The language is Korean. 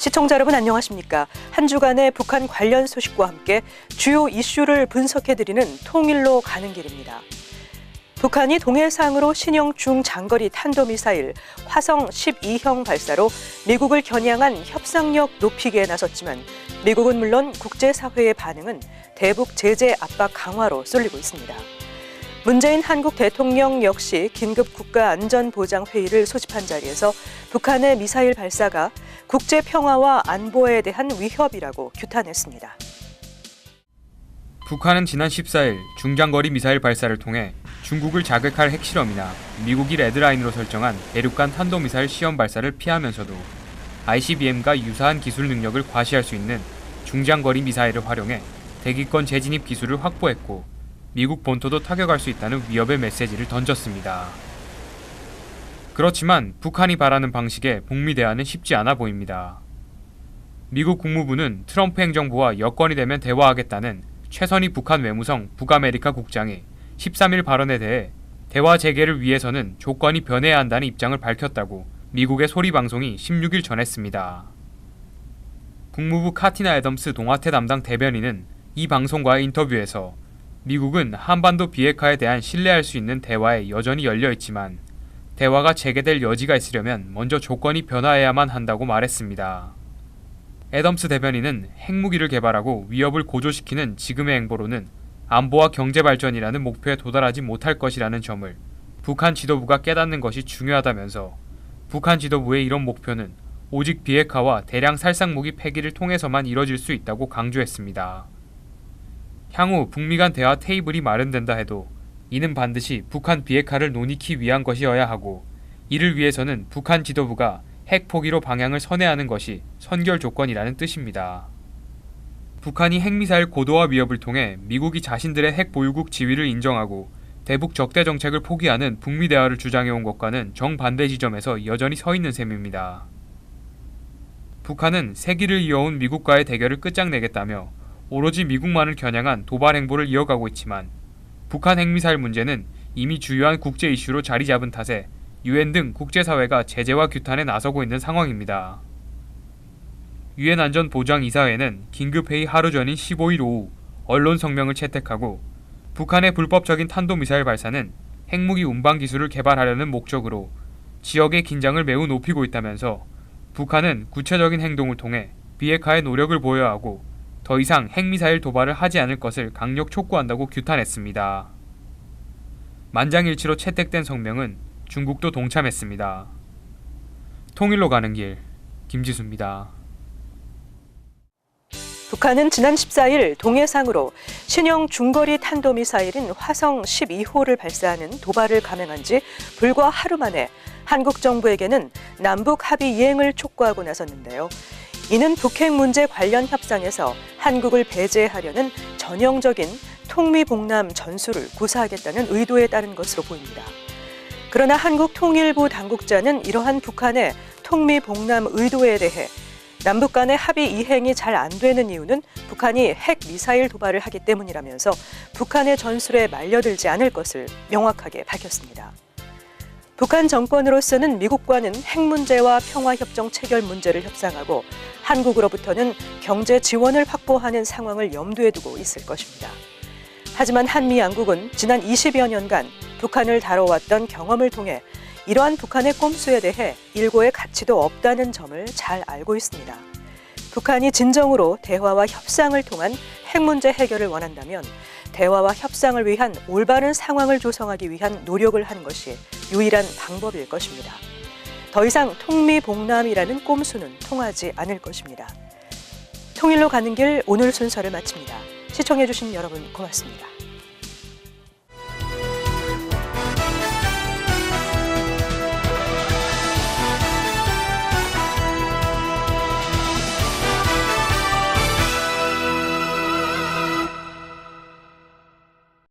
시청자 여러분 안녕하십니까? 한 주간의 북한 관련 소식과 함께 주요 이슈를 분석해드리는 통일로 가는 길입니다. 북한이 동해상으로 신형 중장거리 탄도미사일 화성 12형 발사로 미국을 겨냥한 협상력 높이기에 나섰지만 미국은 물론 국제사회의 반응은 대북 제재 압박 강화로 쏠리고 있습니다. 문재인 한국 대통령 역시 긴급 국가안전보장회의를 소집한 자리에서 북한의 미사일 발사가 국제 평화와 안보에 대한 위협이라고 규탄했습니다. 북한은 지난 14일 중장거리 미사일 발사를 통해 중국을 자극할 핵실험이나 미국이 레드라인으로 설정한 대륙간 탄도미사일 시험 발사를 피하면서도 ICBM과 유사한 기술 능력을 과시할 수 있는 중장거리 미사일을 활용해 대기권 재진입 기술을 확보했고 미국 본토도 타격할 수 있다는 위협의 메시지를 던졌습니다. 그렇지만 북한이 바라는 방식의 북미 대화는 쉽지 않아 보입니다. 미국 국무부는 트럼프 행정부와 여건이 되면 대화하겠다는 최선희 북한 외무성 북아메리카 국장이 13일 발언에 대해 대화 재개를 위해서는 조건이 변해야 한다는 입장을 밝혔다고 미국의 소리 방송이 16일 전했습니다. 국무부 카티나 애덤스 동아태 담당 대변인은 이 방송과의 인터뷰에서 미국은 한반도 비핵화에 대한 신뢰할 수 있는 대화에 여전히 열려 있지만 대화가 재개될 여지가 있으려면 먼저 조건이 변화해야만 한다고 말했습니다. 애덤스 대변인은 핵무기를 개발하고 위협을 고조시키는 지금의 행보로는 안보와 경제 발전이라는 목표에 도달하지 못할 것이라는 점을 북한 지도부가 깨닫는 것이 중요하다면서 북한 지도부의 이런 목표는 오직 비핵화와 대량 살상무기 폐기를 통해서만 이뤄질 수 있다고 강조했습니다. 향후 북미 간 대화 테이블이 마련된다 해도 이는 반드시 북한 비핵화를 논의하기 위한 것이어야 하고 이를 위해서는 북한 지도부가 핵 포기로 방향을 선회하는 것이 선결 조건이라는 뜻입니다. 북한이 핵미사일 고도화 위협을 통해 미국이 자신들의 핵 보유국 지위를 인정하고 대북 적대 정책을 포기하는 북미 대화를 주장해온 것과는 정반대 지점에서 여전히 서 있는 셈입니다. 북한은 세기를 이어온 미국과의 대결을 끝장내겠다며 오로지 미국만을 겨냥한 도발 행보를 이어가고 있지만 북한 핵미사일 문제는 이미 주요한 국제 이슈로 자리 잡은 탓에 유엔 등 국제사회가 제재와 규탄에 나서고 있는 상황입니다. 유엔 안전보장이사회는 긴급회의 하루 전인 15일 오후 언론 성명을 채택하고 북한의 불법적인 탄도미사일 발사는 핵무기 운반 기술을 개발하려는 목적으로 지역의 긴장을 매우 높이고 있다면서 북한은 구체적인 행동을 통해 비핵화의 노력을 보여야 하고 더 이상 핵미사일 도발을 하지 않을 것을 강력 촉구한다고 규탄했습니다. 만장일치로 채택된 성명은 중국도 동참했습니다. 통일로 가는 길, 김지수입니다. 북한은 지난 14일 동해상으로 신형 중거리 탄도미사일인 화성 12호를 발사하는 도발을 감행한 지 불과 하루 만에 한국 정부에게는 남북 합의 이행을 촉구하고 나섰는데요. 이는 북핵 문제 관련 협상에서 한국을 배제하려는 전형적인 통미봉남 전술을 구사하겠다는 의도에 따른 것으로 보입니다. 그러나 한국 통일부 당국자는 이러한 북한의 통미봉남 의도에 대해 남북 간의 합의 이행이 잘 안 되는 이유는 북한이 핵 미사일 도발을 하기 때문이라면서 북한의 전술에 말려들지 않을 것을 명확하게 밝혔습니다. 북한 정권으로서는 미국과는 핵 문제와 평화협정 체결 문제를 협상하고 한국으로부터는 경제 지원을 확보하는 상황을 염두에 두고 있을 것입니다. 하지만 한미 양국은 지난 20여 년간 북한을 다뤄왔던 경험을 통해 이러한 북한의 꼼수에 대해 일고의 가치도 없다는 점을 잘 알고 있습니다. 북한이 진정으로 대화와 협상을 통한 핵 문제 해결을 원한다면 대화와 협상을 위한 올바른 상황을 조성하기 위한 노력을 하는 것이 유일한 방법일 것입니다. 더 이상 통미봉남이라는 꼼수는 통하지 않을 것입니다. 통일로 가는 길 오늘 순서를 마칩니다. 시청해주신 여러분 고맙습니다.